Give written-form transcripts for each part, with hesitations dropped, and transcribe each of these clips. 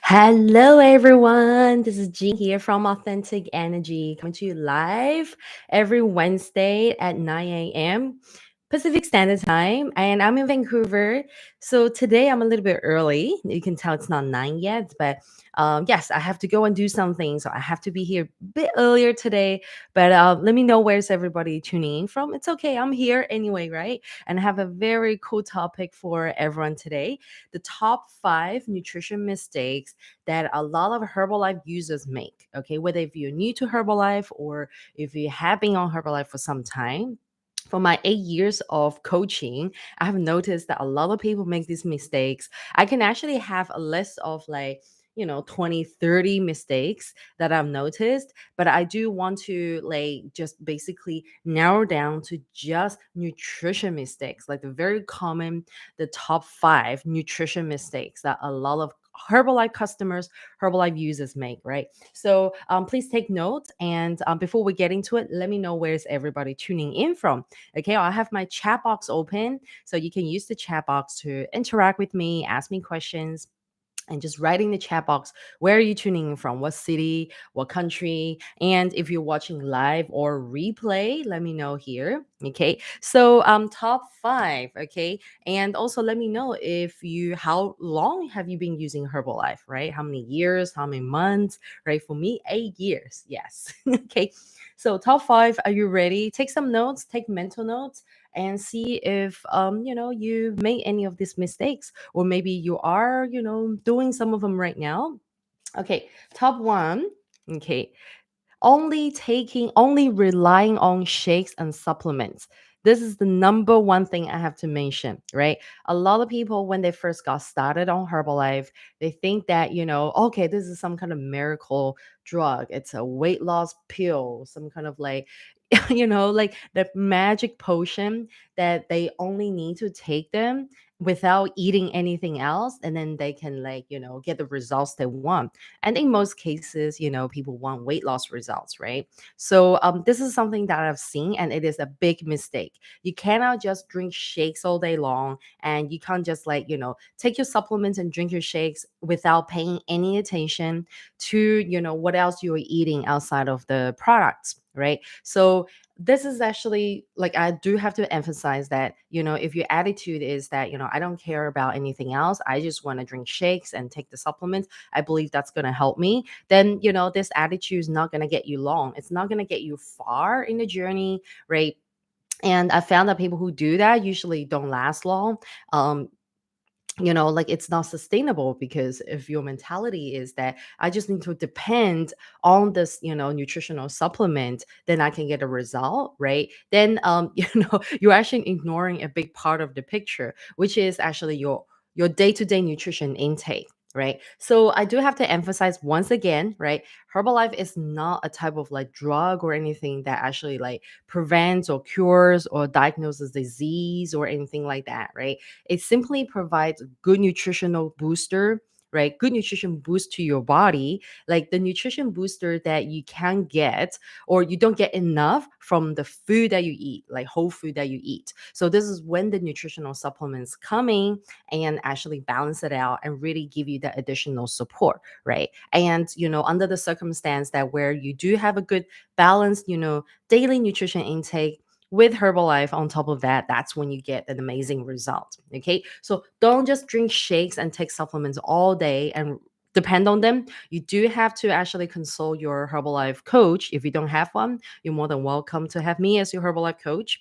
Hello, everyone. This is Jean here from Authentic Energy, coming to you live every Wednesday at 9 a.m. Pacific Standard Time. And I'm in Vancouver. So today I'm a little bit early. You can tell it's not 9 yet, but yes, I have to go and do something. So I have to be here a bit earlier today. But let me know where's everybody tuning in from. It's okay. I'm here anyway, right? And I have a very cool topic for everyone today: the top five nutrition mistakes that a lot of Herbalife users make. Okay, whether if you're new to Herbalife or if you have been on Herbalife for some time. For my 8 years of coaching, I have noticed that a lot of people make these mistakes. I can actually have a list of 20, 30 mistakes that I've noticed, but I do want to just basically narrow down to just nutrition mistakes, like the very common, the top five nutrition mistakes that a lot of Herbalife customers, Herbalife users make, right? So please take note. And before we get into it, let me know where's everybody tuning in from. Okay, I have my chat box open. So you can use the chat box to interact with me, ask me questions, and just write in the chat box where are you tuning in from, what city, what country, and if you're watching live or replay, let me know here. Okay, so top five. Okay, and also let me know if you how long have you been using Herbalife, right? How many years, how many months, right? For me, 8 years. Yes. Okay, so top five, are you ready? Take some notes, take mental notes, and see if you've made any of these mistakes, or maybe you are doing some of them right now. Okay, top one. Okay, only relying on shakes and supplements. This is the number one thing I have to mention, right? A lot of people, when they first got started on Herbalife, they think that, okay, this is some kind of miracle drug. It's a weight loss pill, some kind of like the magic potion that they only need to take them without eating anything else, and then they can get the results they want. And in most cases, people want weight loss results, right? So this is something that I've seen, and it is a big mistake. You cannot just drink shakes all day long, and you can't just take your supplements and drink your shakes without paying any attention to what else you are eating outside of the products, right? So this is actually, like, I do have to emphasize that, if your attitude is that, I don't care about anything else, I just want to drink shakes and take the supplements, I believe that's going to help me, then, this attitude is not going to get you long. It's not going to get you far in the journey, right? And I found that people who do that usually don't last long. Um, like, it's not sustainable, because if your mentality is that I just need to depend on this, nutritional supplement, then I can get a result, right? Then you're actually ignoring a big part of the picture, which is actually your day-to-day nutrition intake. Right. So I do have to emphasize once again, right? Herbalife is not a type of drug or anything that actually prevents or cures or diagnoses disease or anything like that, right? It simply provides good nutritional booster, right? Good nutrition boost to your body, like the nutrition booster that you can get or you don't get enough from the food that you eat, like whole food that you eat. So this is when the nutritional supplements come in and actually balance it out and really give you that additional support, right? And under the circumstance that where you do have a good balanced, daily nutrition intake with Herbalife on top of that, that's when you get an amazing result. Okay. So don't just drink shakes and take supplements all day and depend on them. You do have to actually consult your Herbalife coach. If you don't have one, you're more than welcome to have me as your Herbalife coach.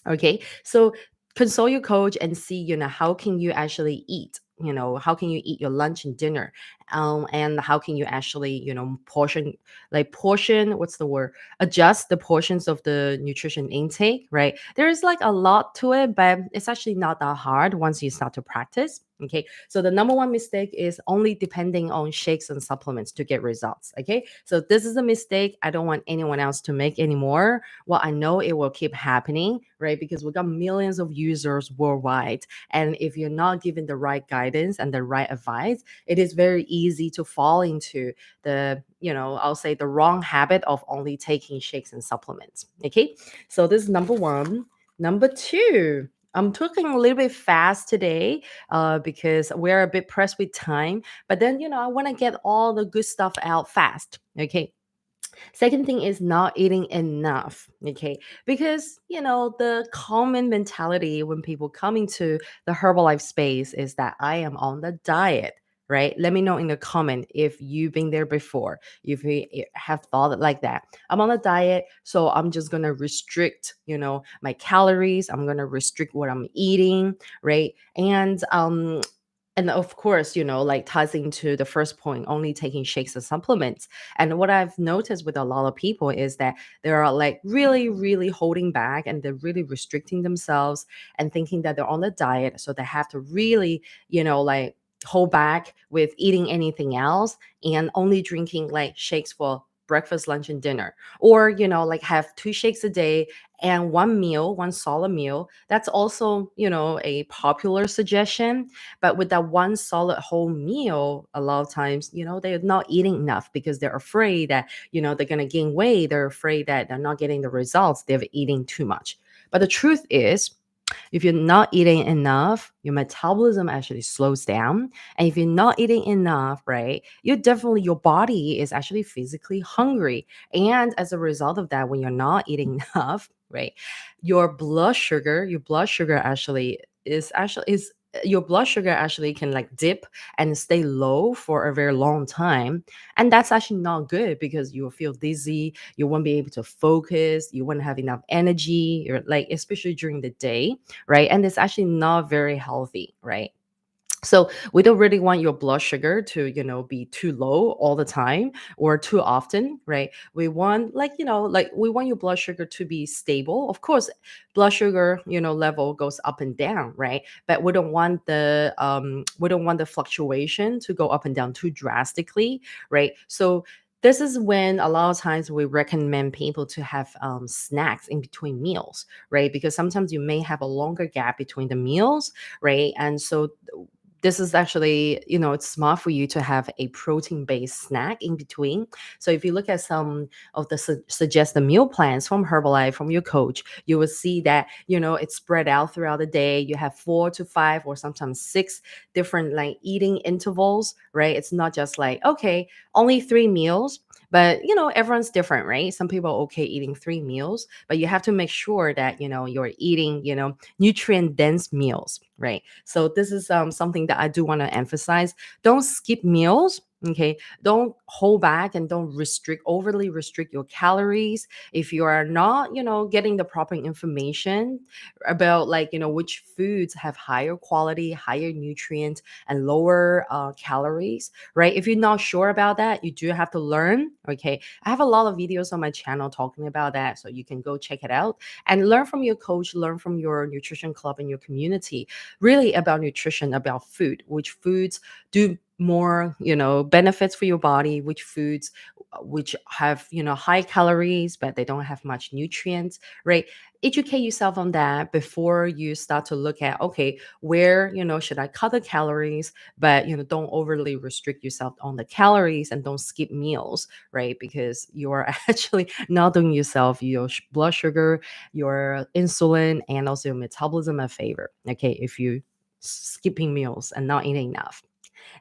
Okay, so consult your coach and see, how can you actually eat? How can you eat your lunch and dinner? And how can you actually, portion, what's the word? Adjust the portions of the nutrition intake, right? There is a lot to it, but it's actually not that hard once you start to practice. Okay, so the number one mistake is only depending on shakes and supplements to get results. Okay, so this is a mistake I don't want anyone else to make anymore. Well, I know it will keep happening, right? Because we got millions of users worldwide. And if you're not given the right guidance and the right advice, it is very easy to fall into the, I'll say the wrong habit of only taking shakes and supplements. Okay. So this is number one. Number two. I'm talking a little bit fast today because we're a bit pressed with time. But then, I want to get all the good stuff out fast. Okay. Second thing is not eating enough. Okay. Because, the common mentality when people come into the Herbalife space is that I am on the diet. Right. Let me know in the comment if you've been there before, if you have thought it like that. I'm on a diet, so I'm just gonna restrict, my calories. I'm gonna restrict what I'm eating, right? And of course, like ties into the first point, only taking shakes and supplements. And what I've noticed with a lot of people is that they are like really, really holding back and they're really restricting themselves and thinking that they're on a diet. So they have to really, like hold back with eating anything else and only drinking like shakes for breakfast, lunch, and dinner. Or, like have two shakes a day and one meal, one solid meal. That's also, a popular suggestion. But with that one solid whole meal, a lot of times, they're not eating enough because they're afraid that, they're going to gain weight. They're afraid that they're not getting the results. They're eating too much. But the truth is, if you're not eating enough, your metabolism actually slows down. And if you're not eating enough, right, your body is actually physically hungry. And as a result of that, when you're not eating enough, right, your blood sugar actually is your blood sugar actually can like dip and stay low for a very long time. And that's actually not good because you will feel dizzy, you won't be able to focus, you won't have enough energy, you're like, especially during the day, right? And it's actually not very healthy, right? So we don't really want your blood sugar to, be too low all the time or too often, right? We want like we want your blood sugar to be stable. Of course, blood sugar, level goes up and down, right? But we don't want the fluctuation to go up and down too drastically, right? So this is when a lot of times we recommend people to have snacks in between meals, right? Because sometimes you may have a longer gap between the meals, right? And so this is actually, it's smart for you to have a protein based snack in between. So if you look at some of the suggested meal plans from Herbalife, from your coach, you will see that, it's spread out throughout the day. You have 4 to 5 or sometimes 6 different like eating intervals, right? It's not just like, okay, only 3 meals. But everyone's different, right? Some people are okay eating 3 meals, but you have to make sure that you're eating nutrient dense meals, right? So this is something that I do want to emphasize. Don't skip meals. Okay. Don't hold back and don't overly restrict your calories. If you are not, getting the proper information about like, which foods have higher quality, higher nutrients, and lower calories, right? If you're not sure about that, you do have to learn. Okay. I have a lot of videos on my channel talking about that. So you can go check it out and learn from your coach, learn from your nutrition club in your community, really about nutrition, about food, which foods do more, benefits for your body, which foods which have, high calories, but they don't have much nutrients, right? Educate yourself on that before you start to look at, okay, where, should I cut the calories, but, don't overly restrict yourself on the calories and don't skip meals, right? Because you're actually not doing yourself, your blood sugar, your insulin, and also your metabolism a favor, okay, if you skipping meals and not eating enough.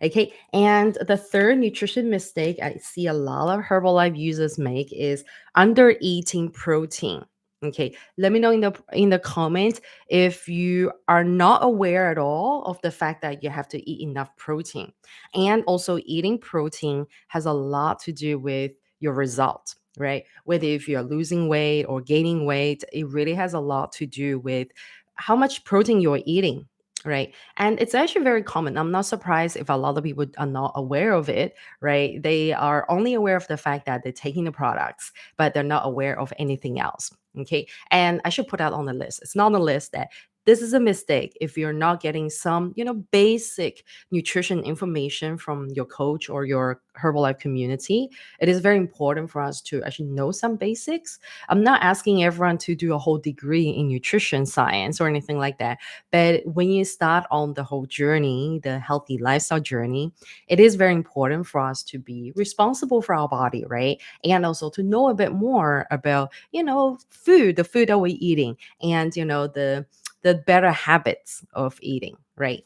Okay. And the third nutrition mistake I see a lot of Herbalife users make is under eating protein. Okay. Let me know in the comments if you are not aware at all of the fact that you have to eat enough protein. And also eating protein has a lot to do with your results, right? Whether if you're losing weight or gaining weight, it really has a lot to do with how much protein you're eating, right? And it's actually very common. I'm not surprised if a lot of people are not aware of it, right? They are only aware of the fact that they're taking the products, but they're not aware of anything else. Okay. And I should put that on the list. It's not on the list that this is a mistake if you're not getting some, basic nutrition information from your coach or your Herbalife community. It is very important for us to actually know some basics. I'm not asking everyone to do a whole degree in nutrition science or anything like that. But when you start on the whole journey, the healthy lifestyle journey, it is very important for us to be responsible for our body, right? And also to know a bit more about, the food that we're eating and, the the better habits of eating, right?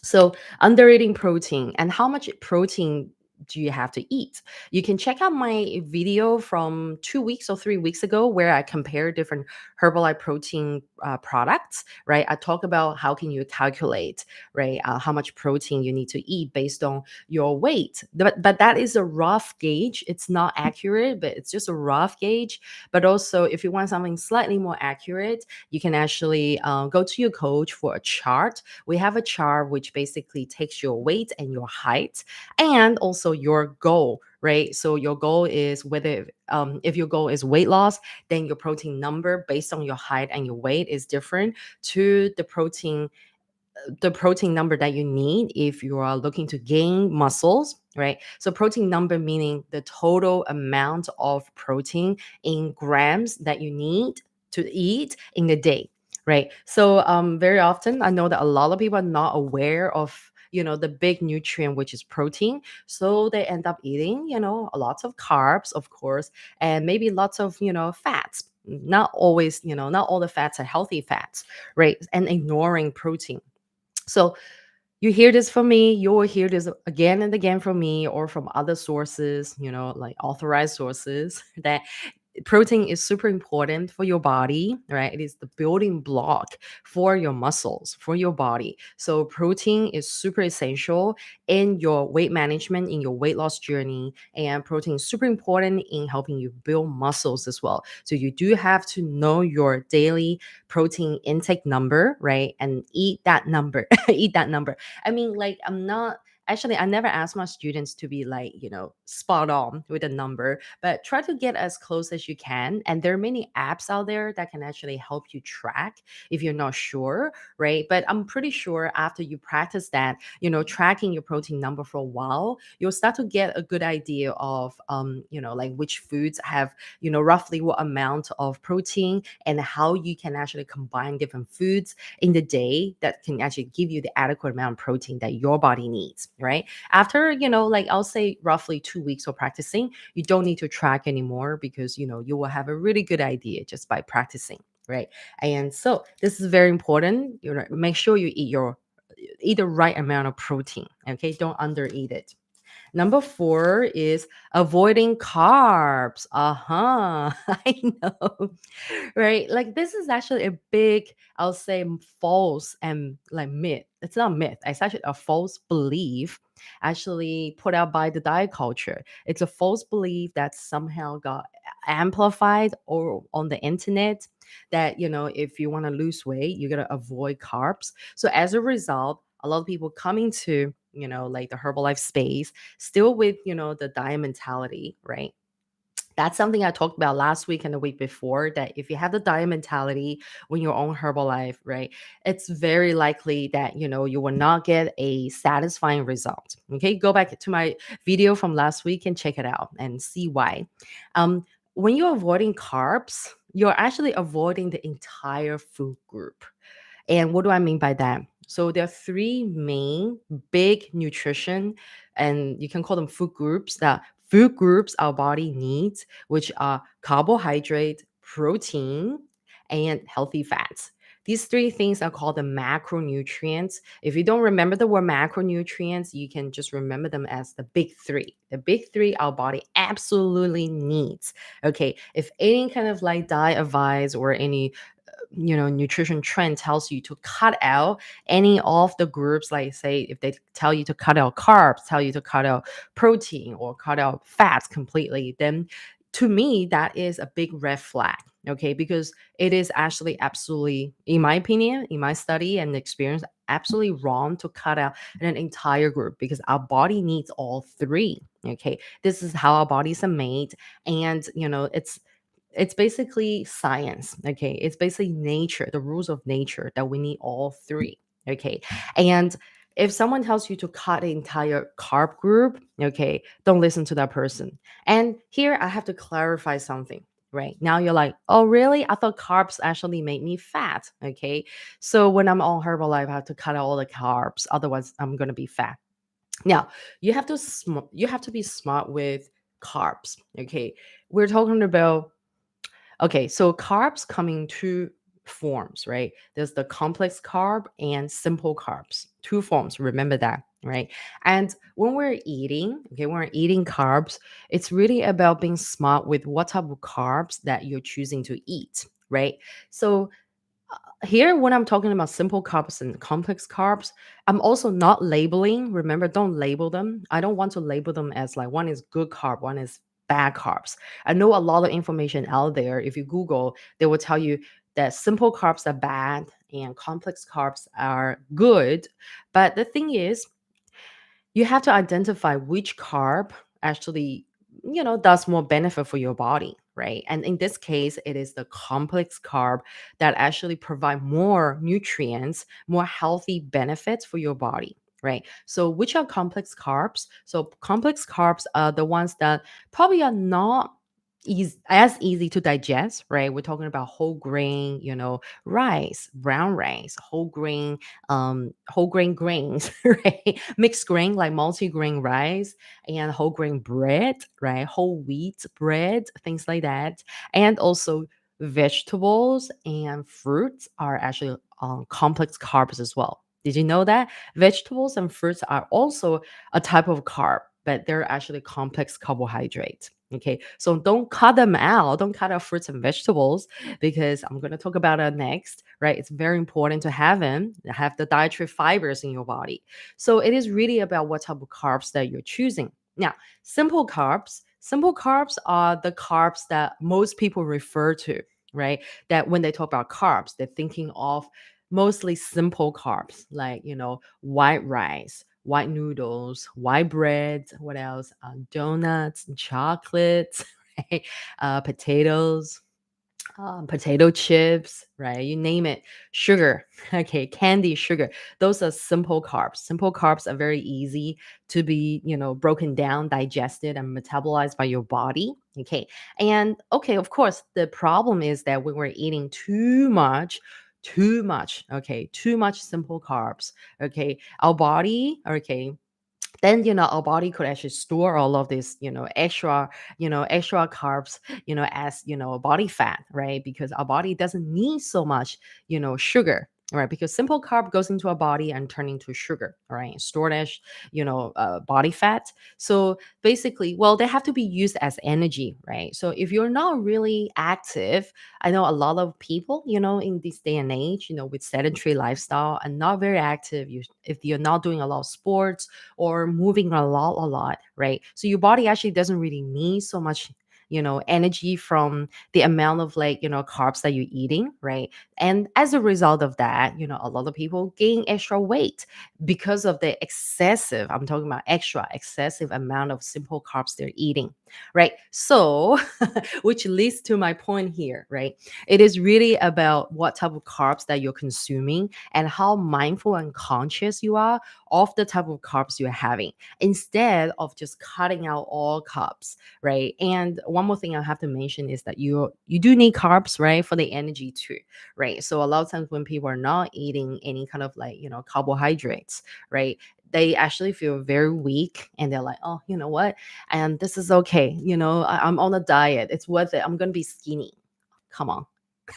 So, under eating protein and how much protein do you have to eat? You can check out my video from 2 weeks or 3 weeks ago where I compare different Herbalife protein products, right? I talk about how can you calculate, right, how much protein you need to eat based on your weight. But that is a rough gauge. It's not accurate, but it's just a rough gauge. But also, if you want something slightly more accurate, you can actually go to your coach for a chart. We have a chart which basically takes your weight and your height and also your goal, right? So your goal is whether if your goal is weight loss, then your protein number based on your height and your weight is different to the protein number that you need if you are looking to gain muscles, right? So protein number meaning the total amount of protein in grams that you need to eat in the day, right? So very often I know that a lot of people are not aware of the big nutrient which is protein, so they end up eating lots of carbs, of course, and maybe lots of fats. Not always, not all the fats are healthy fats, right? And ignoring protein. So you hear this from me, you will hear this again and again from me or from other sources, like authorized sources, that protein is super important for your body, right? It is the building block for your muscles, for your body. So protein is super essential in your weight management, in your weight loss journey. And protein is super important in helping you build muscles as well. So you do have to know your daily protein intake number, right? And eat that number. Eat that number. I mean, like, I never ask my students to be like, spot on with a number, but try to get as close as you can. And there are many apps out there that can actually help you track if you're not sure, right? But I'm pretty sure after you practice that, tracking your protein number for a while, you'll start to get a good idea of, like which foods have, roughly what amount of protein and how you can actually combine different foods in the day that can actually give you the adequate amount of protein that your body needs, right? After, like I'll say roughly 2 weeks of practicing, you don't need to track anymore because, you will have a really good idea just by practicing, right? And so this is very important. Make sure you eat the right amount of protein. Okay. Don't undereat it. Number four is avoiding carbs. Uh-huh. I know. Right? Like this is actually a big, I'll say false and like myth. It's not myth. It's actually a false belief actually put out by the diet culture. It's a false belief that somehow got amplified or on the internet that, if you want to lose weight, you got to avoid carbs. So as a result, a lot of people coming to, like the Herbalife space, still with, the diet mentality, right? That's something I talked about last week and the week before, that if you have the diet mentality when you're on Herbalife, right, it's very likely that, you will not get a satisfying result. Okay. Go back to my video from last week and check it out and see why. When you're avoiding carbs, you're actually avoiding the entire food group. And what do I mean by that? So there are three main big nutrition, and you can call them food groups our body needs, which are carbohydrate, protein, and healthy fats. These three things are called the macronutrients. If you don't remember the word macronutrients, you can just remember them as the big three. The big three our body absolutely needs. Okay. If any kind of like diet advice or any nutrition trend tells you to cut out any of the groups, like say if they tell you to cut out carbs, tell you to cut out protein or cut out fats completely, then to me that is a big red flag. Okay, because it is actually absolutely, in my opinion, in my study and experience, absolutely wrong to cut out an entire group because our body needs all three. Okay, this is how our bodies are made. And it's basically science. Okay, it's basically nature, the rules of nature, that we need all three. Okay, and if someone tells you to cut the entire carb group, okay, don't listen to that person. And here I have to clarify something. Right now you're like, oh really, I thought carbs actually made me fat. Okay, so when I'm on Herbalife I have to cut out all the carbs, otherwise I'm going to be fat. Now you have to be smart with carbs. Okay, we're talking about, okay, so carbs come in two forms, right? There's the complex carb and simple carbs, two forms. Remember that, right? And when we're eating, okay, when we're eating carbs, it's really about being smart with what type of carbs that you're choosing to eat, right? So here when I'm talking about simple carbs and complex carbs, I'm also not labeling. Remember, don't label them. I don't want to label them as like one is good carb, one is bad carbs. I know a lot of information out there. If you Google, they will tell you that simple carbs are bad and complex carbs are good. But the thing is, you have to identify which carb actually does more benefit for your body, right? And in this case, it is the complex carb that actually provide more nutrients, more healthy benefits for your body, right? So which are complex carbs? So complex carbs are the ones that probably are not as easy to digest, right? We're talking about whole grain, rice, brown rice, whole grain grains, right? Mixed grain like multi-grain rice and whole grain bread, right? Whole wheat bread, things like that. And also vegetables and fruits are actually complex carbs as well. Did you know that? Vegetables and fruits are also a type of carb, but they're actually complex carbohydrates. Okay, so don't cut them out. Don't cut out fruits and vegetables because I'm going to talk about it next, right? It's very important to have them, have the dietary fibers in your body. So it is really about what type of carbs that you're choosing. Now, simple carbs are the carbs that most people refer to, right? That when they talk about carbs, they're thinking of mostly simple carbs like, white rice, white noodles, white bread, what else? Donuts, chocolates, right? Potatoes, potato chips, right? You name it. Sugar, okay, candy, sugar. Those are simple carbs. Simple carbs are very easy to be, broken down, digested, and metabolized by your body. Okay. And okay, of course, the problem is that when we're eating too much simple carbs, okay, our body, okay, then our body could actually store all of this extra carbs as body fat, right? Because our body doesn't need so much sugar, right? Because simple carb goes into our body and turn into sugar, right? Stored as body fat. So basically, well, they have to be used as energy, right? So if you're not really active, I know a lot of people in this day and age with sedentary lifestyle and not very active, if you're not doing a lot of sports or moving a lot, right? So your body actually doesn't really need so much, energy from the amount of like, carbs that you're eating, right? And as a result of that, a lot of people gain extra weight because of the I'm talking about excessive amount of simple carbs they're eating, right? So, which leads to my point here, right? It is really about what type of carbs that you're consuming and how mindful and conscious you are of the type of carbs you're having instead of just cutting out all carbs, right? And one more thing I have to mention is that you do need carbs, right, for the energy too, right? So a lot of times when people are not eating any kind of like carbohydrates, right, they actually feel very weak and they're like, oh, you know what, and this is okay, I'm on a diet, it's worth it, I'm gonna be skinny. Come on.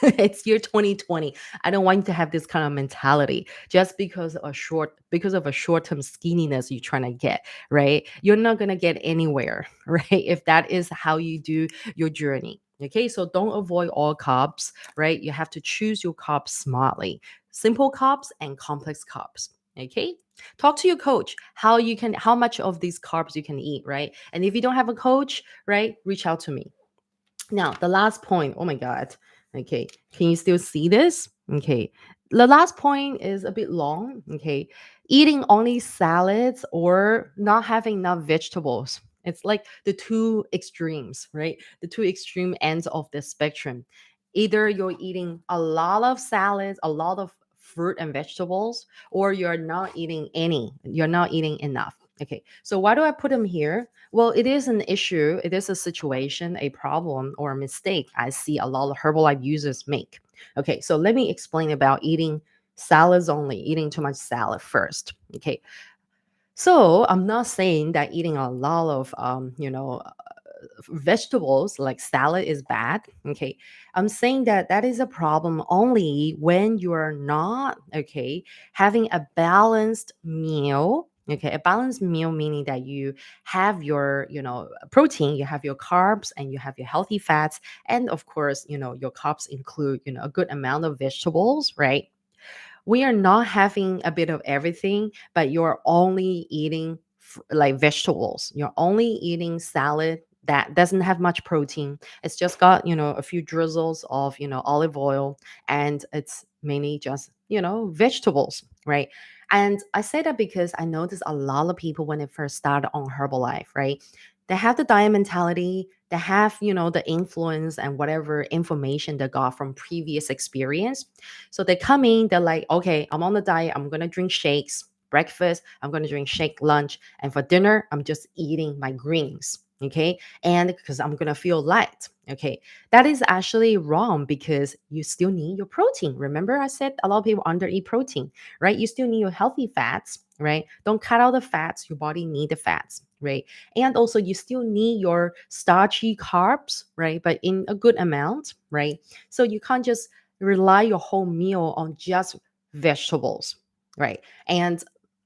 It's year 2020. I don't want you to have this kind of mentality just because of a short-term skinniness you're trying to get, right? You're not going to get anywhere, right? If that is how you do your journey. Okay? So don't avoid all carbs, right? You have to choose your carbs smartly. Simple carbs and complex carbs. Okay? Talk to your coach how much of these carbs you can eat, right? And if you don't have a coach, right, reach out to me. Now, the last point, oh my God. Okay. Can you still see this? Okay. The last point is a bit long. Okay. Eating only salads or not having enough vegetables. It's like the two extremes, right? The two extreme ends of the spectrum. Either you're eating a lot of salads, a lot of fruit and vegetables, or you're not eating any, you're not eating enough. Okay. So why do I put them here? Well, it is an issue, it is a situation, a problem, or a mistake I see a lot of Herbalife users make. Okay, so let me explain about eating salads only, eating too much salad first. Okay, so I'm not saying that eating a lot of, vegetables like salad is bad. Okay, I'm saying that that is a problem only when you are not, okay, having a balanced meal. Okay, a balanced meal meaning that you have your, protein, you have your carbs, and you have your healthy fats, and of course, your carbs include, a good amount of vegetables, right? We are not having a bit of everything, but you're only eating like vegetables. You're only eating salad that doesn't have much protein. It's just got, a few drizzles of, olive oil, and it's mainly just, vegetables, right? And I say that because I notice a lot of people when they first start on Herbalife, right? They have the diet mentality, they have, the influence and whatever information they got from previous experience, so they come in, they're like, okay, I'm on the diet. I'm going to drink shakes. Breakfast, I'm going to drink shake lunch. And for dinner, I'm just eating my greens. Okay. And because I'm going to feel light. Okay. That is actually wrong because you still need your protein. Remember, I said a lot of people under eat protein, right? You still need your healthy fats, right? Don't cut out the fats. Your body need the fats, right? And also, you still need your starchy carbs, right? But in a good amount, right? So you can't just rely your whole meal on just vegetables, right? And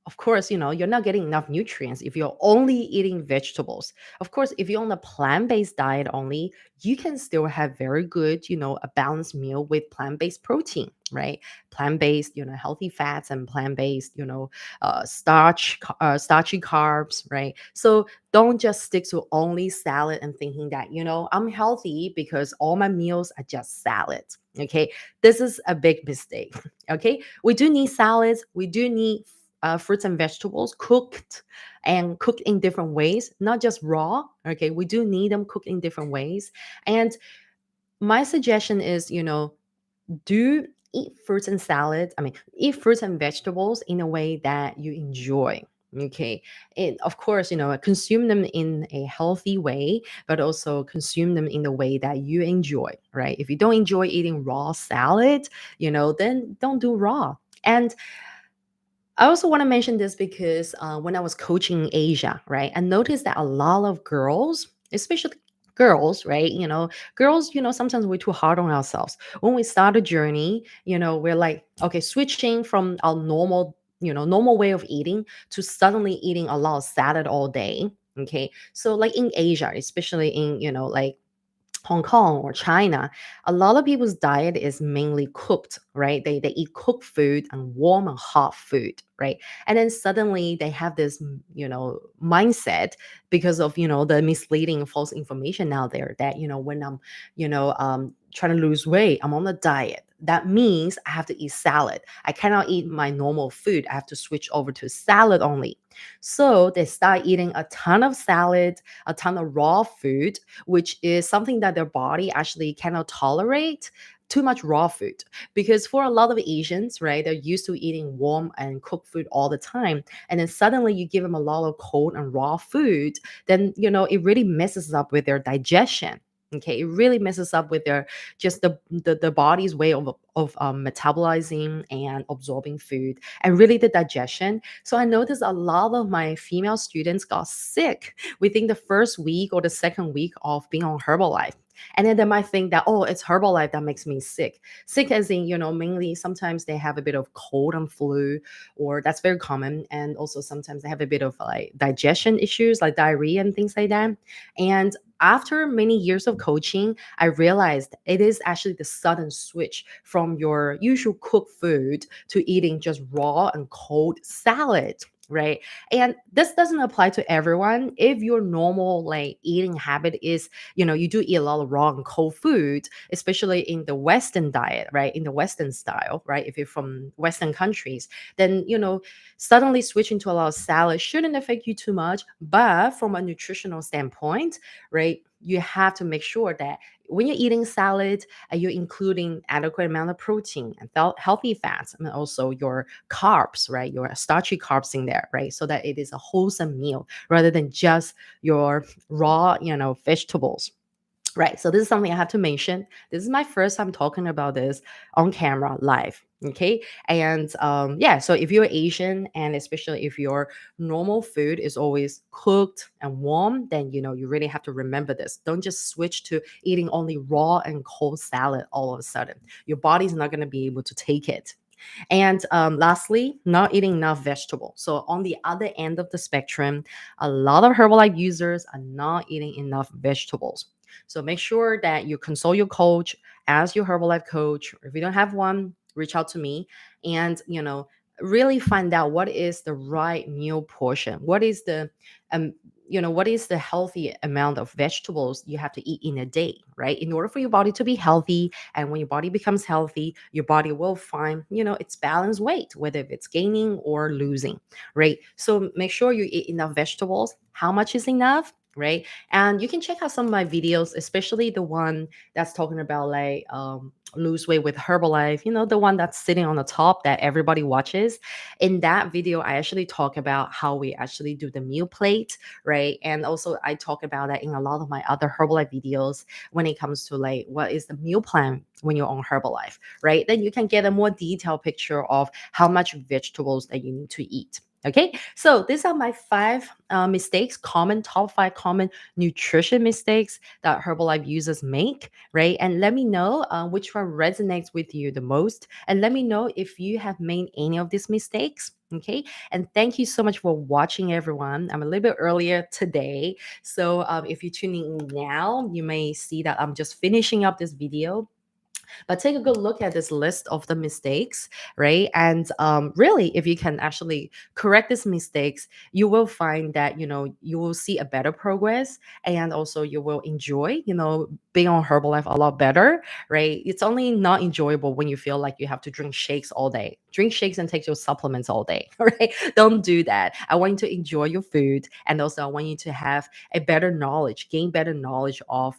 of course, you're not getting enough nutrients if you're only eating vegetables. Of course, if you're on a plant-based diet only, you can still have very good, a balanced meal with plant-based protein, right? Plant-based, healthy fats, and plant-based, starchy carbs, right? So don't just stick to only salad and thinking that, I'm healthy because all my meals are just salad. Okay. This is a big mistake. Okay. We do need salads. We do need fruits and vegetables cooked and cooked in different ways, not just raw. Okay. We do need them cooked in different ways. And my suggestion is, do eat fruits and salads. I mean, eat fruits and vegetables in a way that you enjoy. Okay. And of course, consume them in a healthy way, but also consume them in the way that you enjoy, right? If you don't enjoy eating raw salad, then don't do raw. And I also want to mention this because when I was coaching in Asia, right, I noticed that a lot of girls, especially girls, right, girls, sometimes we're too hard on ourselves. When we start a journey, we're like, okay, switching from our normal way of eating to suddenly eating a lot of salad all day. Okay. So, like in Asia, especially in, like Hong Kong or China, a lot of people's diet is mainly cooked, right? They eat cooked food and warm and hot food, right? And then suddenly they have this, mindset because of, the misleading and false information out there that, when I'm, trying to lose weight, I'm on a diet. That means I have to eat salad. I cannot eat my normal food. I have to switch over to salad only. So they start eating a ton of salad, a ton of raw food, which is something that their body actually cannot tolerate. Too much raw food, because for a lot of Asians, right, they're used to eating warm and cooked food all the time, and then suddenly you give them a lot of cold and raw food, then it really messes up with their digestion. Okay, it really messes up with their just the body's way of metabolizing and absorbing food, and really the digestion. So I noticed a lot of my female students got sick within the first week or the second week of being on Herbalife. And then they might think that, oh, it's Herbalife that makes me sick. Sick as in, mainly sometimes they have a bit of cold and flu, or that's very common. And also sometimes they have a bit of like digestion issues, like diarrhea and things like that. And after many years of coaching, I realized it is actually the sudden switch from your usual cooked food to eating just raw and cold salad. Right. And this doesn't apply to everyone. If your normal like eating habit is, you do eat a lot of raw and cold food, especially in the Western diet, right? In the Western style, right? If you're from Western countries, then, suddenly switching to a lot of salad shouldn't affect you too much. But from a nutritional standpoint, right, you have to make sure that when you're eating salad, you're including adequate amount of protein and healthy fats, and also your carbs, right? Your starchy carbs in there, right? So that it is a wholesome meal rather than just your raw, vegetables. Right. So this is something I have to mention. This is my first time talking about this on camera live. Okay. And yeah, so if you're Asian and especially if your normal food is always cooked and warm, then you really have to remember this. Don't just switch to eating only raw and cold salad all of a sudden. Your body's not going to be able to take it. And lastly, not eating enough vegetable. So on the other end of the spectrum, a lot of Herbalife users are not eating enough vegetables. So make sure that you consult your coach, ask your Herbalife coach. If you don't have one, reach out to me and really find out what is the right meal portion. What is the um what is the healthy amount of vegetables you have to eat in a day, right? In order for your body to be healthy, and when your body becomes healthy, your body will find, its balanced weight, whether if it's gaining or losing, right? So make sure you eat enough vegetables. How much is enough? Right. And you can check out some of my videos, especially the one that's talking about like lose weight with Herbalife, the one that's sitting on the top that everybody watches. In that video, I actually talk about how we actually do the meal plate, right? And also I talk about that in a lot of my other Herbalife videos when it comes to like what is the meal plan when you're on Herbalife, right? Then you can get a more detailed picture of how much vegetables that you need to eat. Okay, so these are my five mistakes, top five common nutrition mistakes that Herbalife users make, right? And let me know which one resonates with you the most. And let me know if you have made any of these mistakes. Okay, and thank you so much for watching, everyone. I'm a little bit earlier today. So if you're tuning in now, you may see that I'm just finishing up this video, but take a good look at this list of the mistakes, right? And really, if you can actually correct these mistakes, you will find that you will see a better progress, and also you will enjoy being on Herbalife a lot better, right? It's only not enjoyable when you feel like you have to drink shakes all day. Drink shakes and take your supplements all day, right? Don't do that. I want you to enjoy your food, and also I want you to have a better knowledge, gain better knowledge of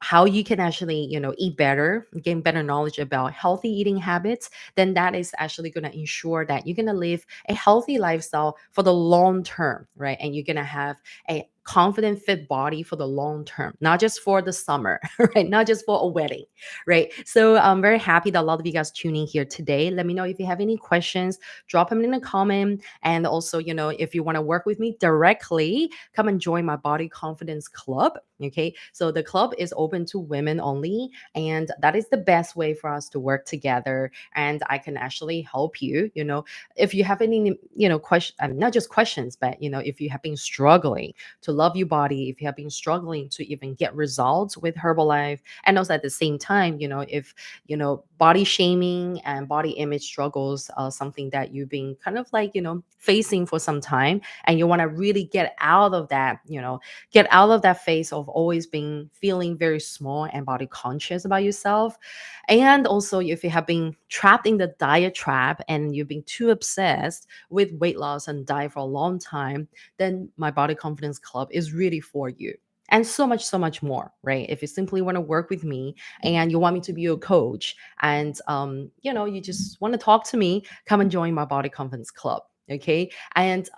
how you can actually eat better, gain better knowledge about healthy eating habits. Then that is actually going to ensure that you're going to live a healthy lifestyle for the long term, right? And you're going to have a confident fit body for the long term, not just for the summer, right? Not just for a wedding, right? So I'm very happy that a lot of you guys tuning here today. Let me know if you have any questions, drop them in a comment. And also if you want to work with me directly, come and join my body confidence club. Okay, so the club is open to women only, and that is the best way for us to work together. And I can actually help you, if you have any question, not just questions, but if you have been struggling to love your body, if you have been struggling to even get results with Herbalife, and also at the same time, if body shaming and body image struggles are something that you've been kind of like facing for some time, and you want to really get out of that, get out of that phase of always being feeling very small and body conscious about yourself. And also if you have been trapped in the diet trap and you've been too obsessed with weight loss and diet for a long time, then my body confidence club is really for you. And so much more, right? If you simply want to work with me and you want me to be your coach, and you just want to talk to me, come and join my body confidence club. Okay, and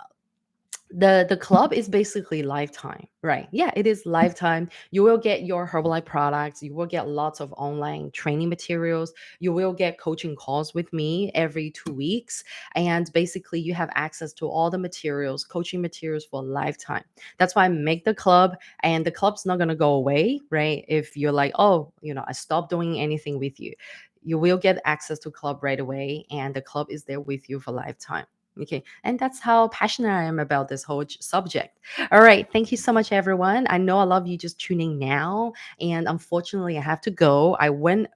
the club is basically lifetime, right? Yeah, it is lifetime. You will get your Herbalife products, you will get lots of online training materials, you will get coaching calls with me every 2 weeks, and basically you have access to all the materials, coaching materials for a lifetime. That's why I make the club, and the club's not going to go away, right? If you're like, oh, I stopped doing anything with you, you will get access to club right away, and the club is there with you for lifetime. Okay. And that's how passionate I am about this whole subject. All right. Thank you so much, everyone. I know a lot of you just tuning now. And unfortunately, I have to go. I went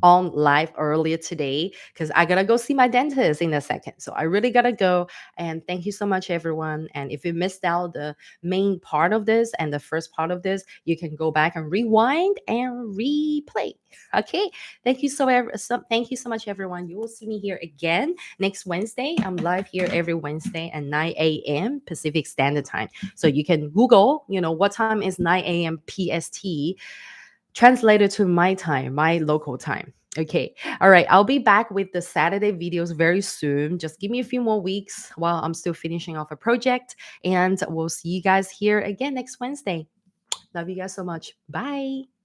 on live earlier today because I gotta go see my dentist in a second. So I really gotta go. And thank you so much, everyone. And if you missed out the main part of this and the first part of this, you can go back and rewind and replay. Okay. Thank you so much, everyone. You will see me here again next Wednesday. I'm live here every Wednesday at 9 a.m. Pacific Standard Time. So you can Google, what time is 9 a.m. PST translated to my time, my local time. Okay. All right. I'll be back with the Saturday videos very soon. Just give me a few more weeks while I'm still finishing off a project. And we'll see you guys here again next Wednesday. Bye. Love you guys so much. Bye.